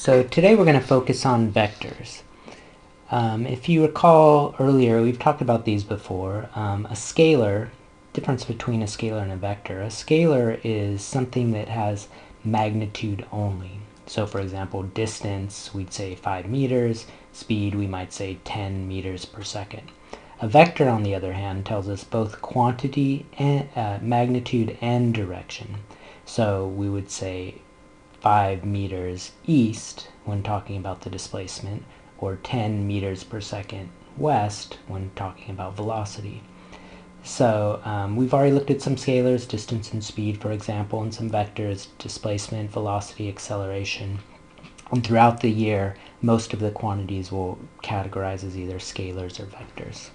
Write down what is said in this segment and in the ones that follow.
So today we're going to focus on vectors. If you recall earlier, we've talked about these before. A scalar, difference between a scalar and a vector. A scalar is something that has magnitude only. So for example, distance, we'd say 5 meters. Speed, we might say 10 meters per second. A vector, on the other hand, tells us both quantity, and magnitude, and direction. So we would say 5 meters east when talking about the displacement, or 10 meters per second west when talking about velocity. So we've already looked at some scalars, distance and speed, for example, and some vectors, displacement, velocity, acceleration. And throughout the year, most of the quantities will categorize as either scalars or vectors.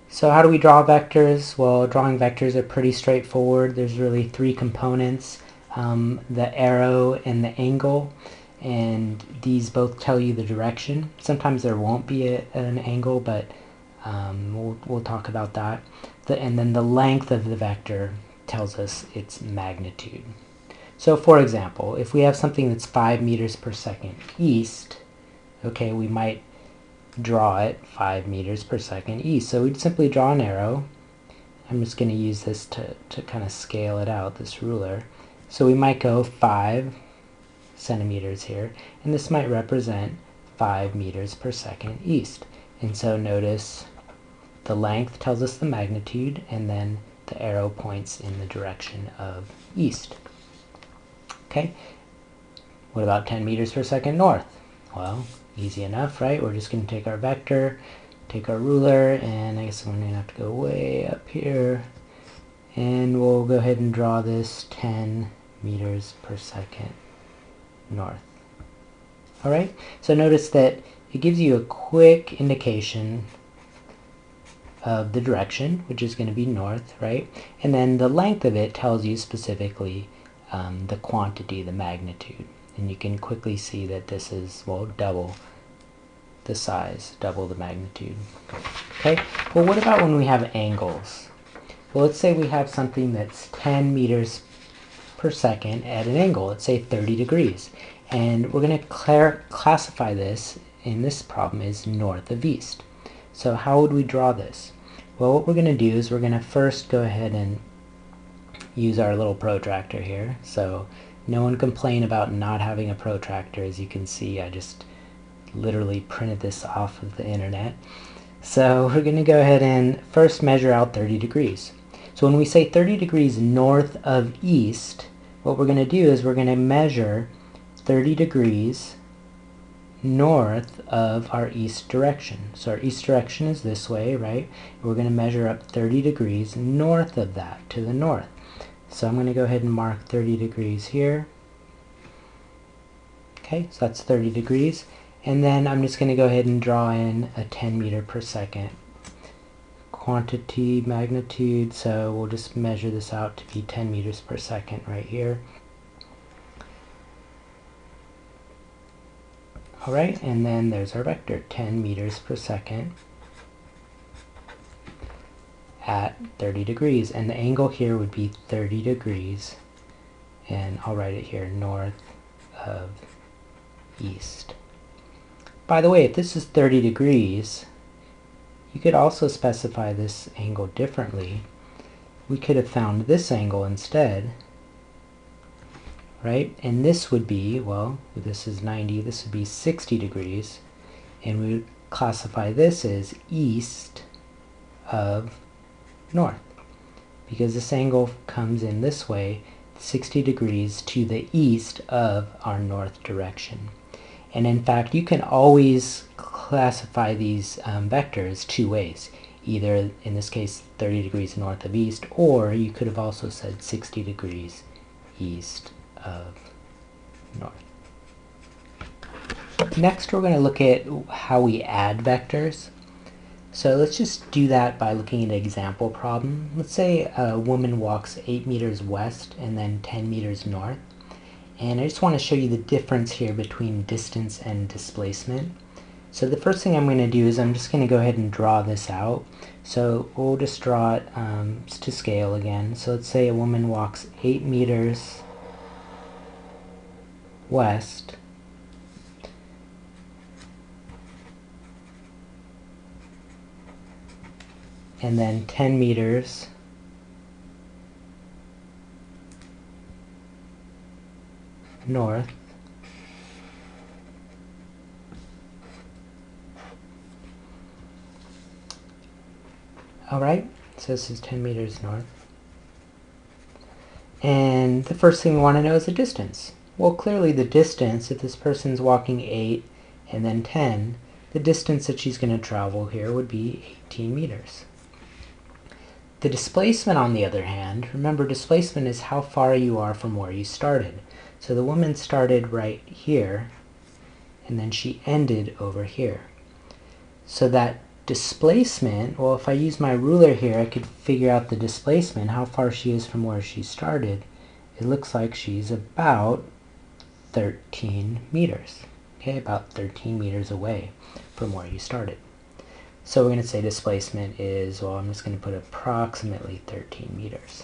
So how do we draw vectors? Well, drawing vectors are pretty straightforward. There's really three components, the arrow and the angle, and these both tell you the direction. Sometimes there won't be an angle, but we'll talk about that. And then the length of the vector tells us its magnitude. So for example, if we have something that's 5 meters per second east, okay, we might draw it 5 meters per second east. So we'd simply draw an arrow. I'm just going to use this to kind of scale it out, this ruler. So we might go 5 centimeters here, and this might represent 5 meters per second east. And so notice the length tells us the magnitude, and then the arrow points in the direction of east. Okay, what about 10 meters per second north? Well, easy enough, right? We're just going to take our vector, take our ruler, and I guess I'm going to have to go way up here, and we'll go ahead and draw this 10 meters per second north. Alright, so notice that it gives you a quick indication of the direction, which is going to be north, right? And then the length of it tells you specifically the quantity, the magnitude. And you can quickly see that this is, well, double the size, double the magnitude. Okay, well, what about when we have angles? Well, let's say we have something that's 10 meters per second at an angle, let's say 30 degrees. And we're going to classify this in this problem as north of east. So how would we draw this? Well, what we're going to do is we're going to first go ahead and use our little protractor here. So no one complain about not having a protractor. As you can see, I just literally printed this off of the internet. So we're going to go ahead and first measure out 30 degrees. So when we say 30 degrees north of east, what we're going to do is we're going to measure 30 degrees north of our east direction. So our east direction is this way, right? We're going to measure up 30 degrees north of that, to the north. So I'm going to go ahead and mark 30 degrees here. Okay, so that's 30 degrees. And then I'm just going to go ahead and draw in a 10 meter per second quantity, magnitude. So we'll just measure this out to be 10 meters per second right here. Alright, and then there's our vector, 10 meters per second at 30 degrees. And the angle here would be 30 degrees. And I'll write it here, north of east. By the way, if this is 30 degrees, you could also specify this angle differently. We could have found this angle instead, right? And this would be, well, this is 90, this would be 60 degrees, and we would classify this as east of north, because this angle comes in this way, 60 degrees to the east of our north direction. And in fact, you can always classify these vectors two ways. Either, in this case, 30 degrees north of east, or you could have also said 60 degrees east of north. Next, we're going to look at how we add vectors. So let's just do that by looking at an example problem. Let's say a woman walks 8 meters west and then 10 meters north. And I just want to show you the difference here between distance and displacement. So the first thing I'm going to do is I'm just going to go ahead and draw this out. So we'll just draw it to scale again. So let's say a woman walks 8 meters west, and then 10 meters north, alright, so this is 10 meters north. And the first thing we want to know is the distance. Well, clearly the distance, if this person's walking 8 and then 10, the distance that she's going to travel here would be 18 meters. The displacement, on the other hand, remember displacement is how far you are from where you started. So the woman started right here, and then she ended over here. So that displacement, well, if I use my ruler here, I could figure out the displacement, how far she is from where she started. It looks like she's about 13 meters. Okay, about 13 meters away from where you started. So we're going to say displacement is, well, I'm just going to put approximately 13 meters.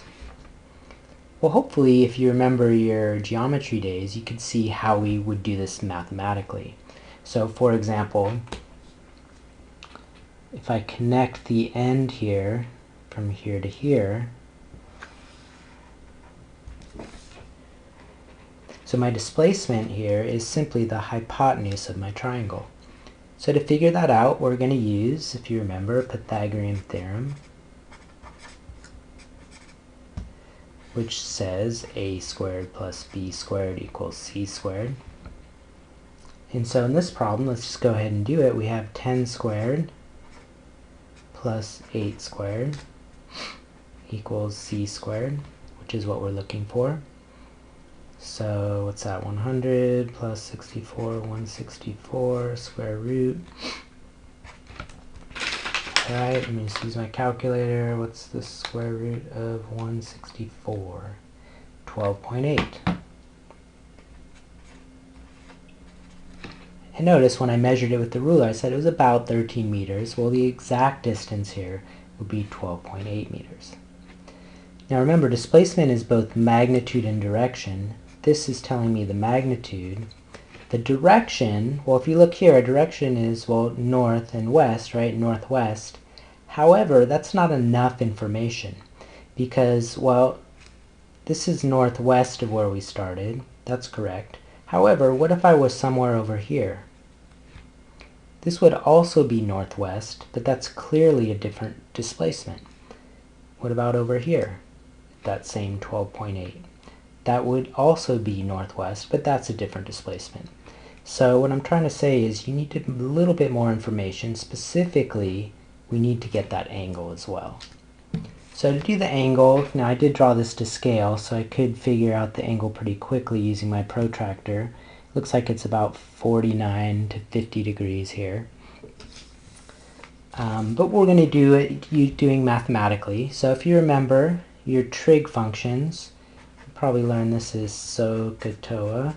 Well, hopefully, if you remember your geometry days, you could see how we would do this mathematically. So, for example, if I connect the end here from here to here, so my displacement here is simply the hypotenuse of my triangle. So to figure that out, we're going to use, if you remember, Pythagorean theorem, which says a squared plus b squared equals c squared. And so in this problem, let's just go ahead and do it. We have 10 squared plus 8 squared equals c squared, which is what we're looking for. So what's that? 100 plus 64, 164 square root. Alright, let me just use my calculator. What's the square root of 164? 12.8. And notice when I measured it with the ruler, I said it was about 13 meters. Well, the exact distance here would be 12.8 meters. Now remember, displacement is both magnitude and direction. This is telling me the magnitude. The direction, well, if you look here, a direction is, well, north and west, right? Northwest. However, that's not enough information because, well, this is northwest of where we started. That's correct. However, what if I was somewhere over here? This would also be northwest, but that's clearly a different displacement. What about over here? That same 12.8. That would also be northwest, but that's a different displacement. So what I'm trying to say is you need a little bit more information. Specifically, we need to get that angle as well. So to do the angle, now I did draw this to scale, so I could figure out the angle pretty quickly using my protractor. Looks like it's about 49 to 50 degrees here. But we're going to do it doing mathematically. So if you remember your trig functions, you probably learned this is SOHCAHTOA.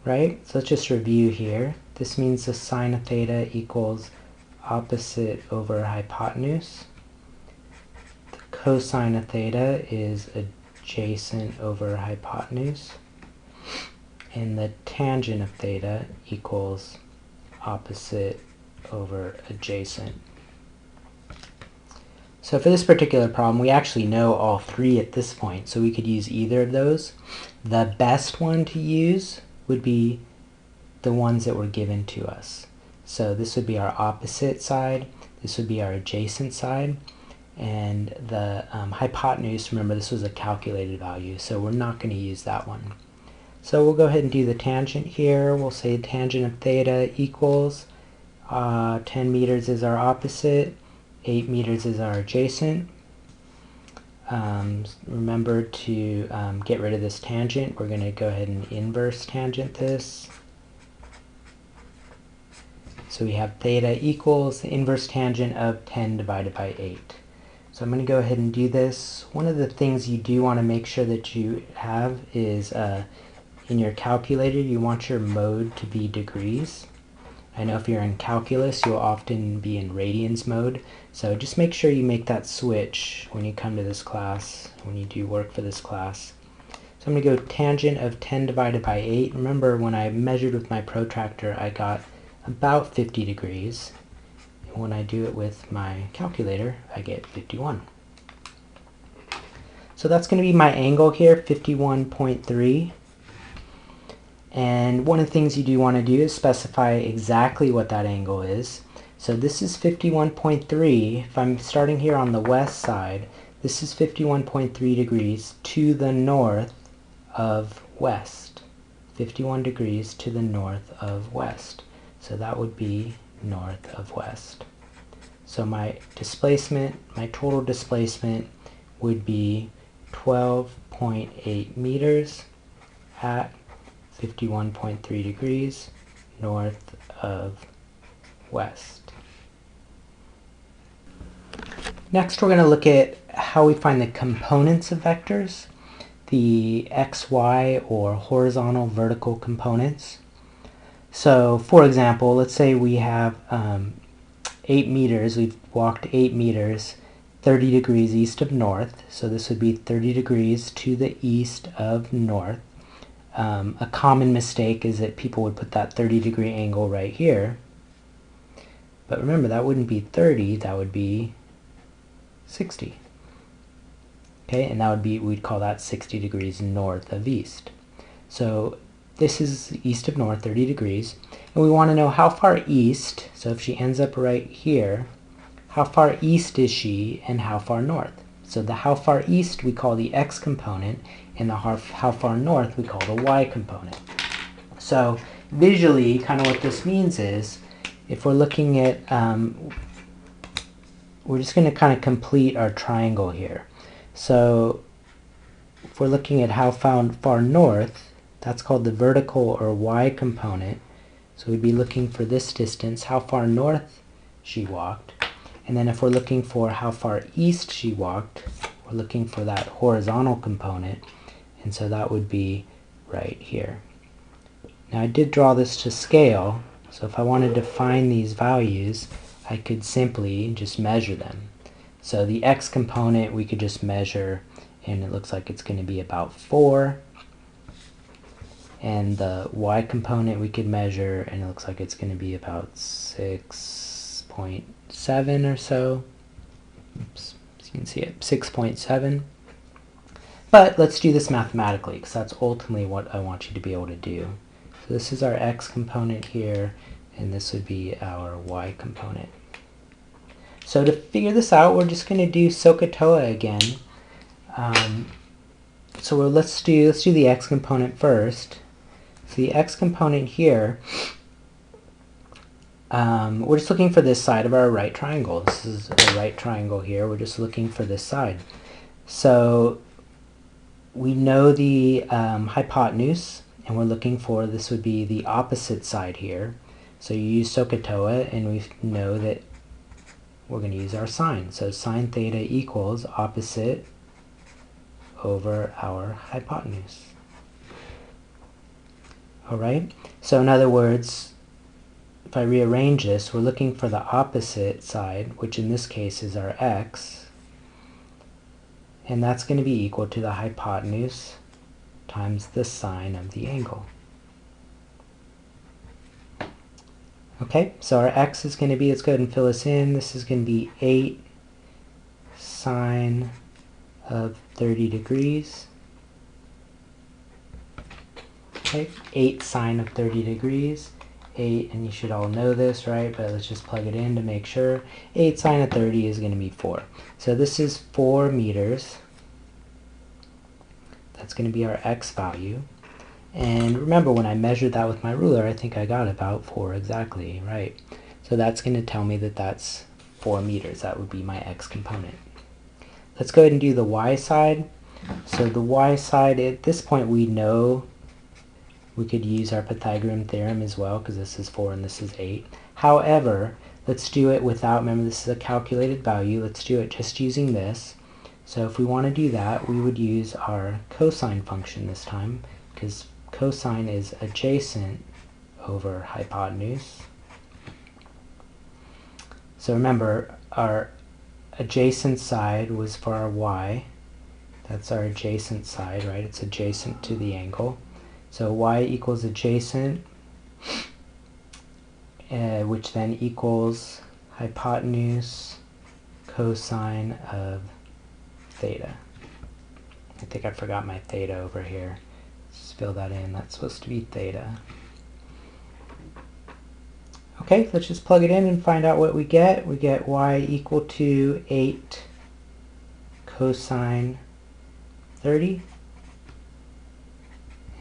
Right? So let's just review here. This means the sine of theta equals opposite over hypotenuse. The cosine of theta is adjacent over hypotenuse. And the tangent of theta equals opposite over adjacent. So for this particular problem, we actually know all three at this point, so we could use either of those. The best one to use would be the ones that were given to us. So this would be our opposite side, this would be our adjacent side, and the hypotenuse, remember this was a calculated value, so we're not going to use that one. So we'll go ahead and do the tangent here. We'll say tangent of theta equals 10 meters is our opposite, 8 meters is our adjacent. Remember to get rid of this tangent. We're going to go ahead and inverse tangent this. So we have theta equals the inverse tangent of 10 divided by 8. So I'm going to go ahead and do this. One of the things you do want to make sure that you have is in your calculator, you want your mode to be degrees. I know if you're in calculus, you'll often be in radians mode. So just make sure you make that switch when you come to this class, when you do work for this class. So I'm going to go tangent of 10 divided by 8. Remember, when I measured with my protractor, I got about 50 degrees. And when I do it with my calculator, I get 51. So that's going to be my angle here, 51.3. And one of the things you do want to do is specify exactly what that angle is. So this is 51.3. If I'm starting here on the west side, this is 51.3 degrees to the north of west. 51 degrees to the north of west. So that would be north of west. So my displacement, my total displacement would be 12.8 meters at 51.3 degrees north of west. Next, we're going to look at how we find the components of vectors, the x, y, or horizontal, vertical components. So, for example, let's say we have 8 meters. We've walked 8 meters, 30 degrees east of north. So this would be 30 degrees to the east of north. A common mistake is that people would put that 30-degree angle right here. But remember, that wouldn't be 30, that would be 60. Okay, and that would be, we'd call that 60 degrees north of east. So this is east of north, 30 degrees. And we want to know how far east, so if she ends up right here, how far east is she and how far north? So the how far east we call the x component, and the how far north we call the y component. So visually, kind of what this means is, if we're looking at, we're just going to kind of complete our triangle here. So if we're looking at how far north, that's called the vertical or y component. So we'd be looking for this distance, how far north she walked. And then if we're looking for how far east she walked, we're looking for that horizontal component. And so that would be right here. Now I did draw this to scale, so if I wanted to find these values, I could simply just measure them. So the x component we could just measure, and it looks like it's going to be about 4. And the y component we could measure, and it looks like it's going to be about 6.7 or so. Oops, so you can see it, 6.7. But let's do this mathematically, because that's ultimately what I want you to be able to do. So this is our x component here, and this would be our y component. So to figure this out, we're just going to do SOHCAHTOA again. Let's do the x component first. So the x component here, we're just looking for this side of our right triangle. This is a right triangle here. We're just looking for this side. So we know the hypotenuse, and we're looking for, this would be the opposite side here. So you use SOHCAHTOA, and we know that we're going to use our sine. So sine theta equals opposite over our hypotenuse. Alright, so in other words, if I rearrange this, we're looking for the opposite side, which in this case is our x, and that's going to be equal to the hypotenuse times the sine of the angle. Okay, so our x is going to be, let's go ahead and fill this in, this is going to be 8 sine of 30 degrees. Okay, 8 sine of 30 degrees, 8, and you should all know this, right? But let's just plug it in to make sure. 8 sine of 30 is going to be 4. So this is 4 meters. That's going to be our x value. And remember, when I measured that with my ruler, I think I got about 4 exactly, right? So that's going to tell me that that's 4 meters. That would be my x component. Let's go ahead and do the y side. So the y side, at this point we know we could use our Pythagorean theorem as well, because this is 4 and this is 8. However, let's do it without, remember this is a calculated value, let's do it just using this. So if we want to do that, we would use our cosine function this time, because cosine is adjacent over hypotenuse. So remember, our adjacent side was for our y. That's our adjacent side, right? It's adjacent to the angle. So y equals adjacent, which then equals hypotenuse cosine of theta. I think I forgot my theta over here. Just fill that in. That's supposed to be theta. Okay, let's just plug it in and find out what we get. We get y equal to 8 cosine 30.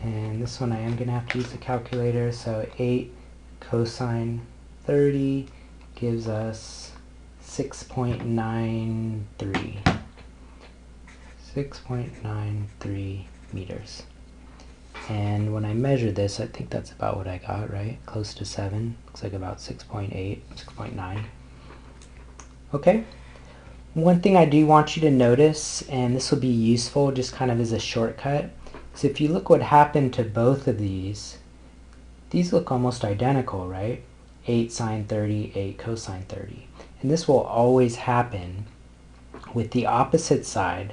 And this one I am going to have to use the calculator. So 8 cosine 30 gives us 6.93. 6.93 meters. And when I measured this, I think that's about what I got, right? Close to 7. Looks like about 6.8, 6.9. Okay. One thing I do want you to notice, and this will be useful just kind of as a shortcut, is if you look what happened to both of these look almost identical, right? 8 sine 30, 8 cosine 30. And this will always happen with the opposite side.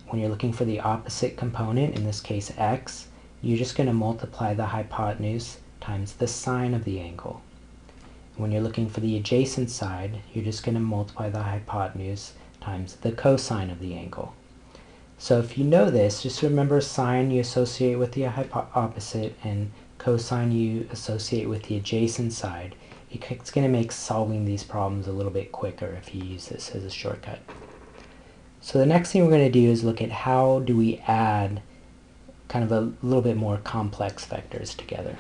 When you're looking for the opposite component, in this case x, you're just going to multiply the hypotenuse times the sine of the angle. When you're looking for the adjacent side, you're just going to multiply the hypotenuse times the cosine of the angle. So if you know this, just remember sine you associate with the opposite and cosine you associate with the adjacent side. It's going to make solving these problems a little bit quicker if you use this as a shortcut. So the next thing we're going to do is look at how do we add kind of a little bit more complex vectors together.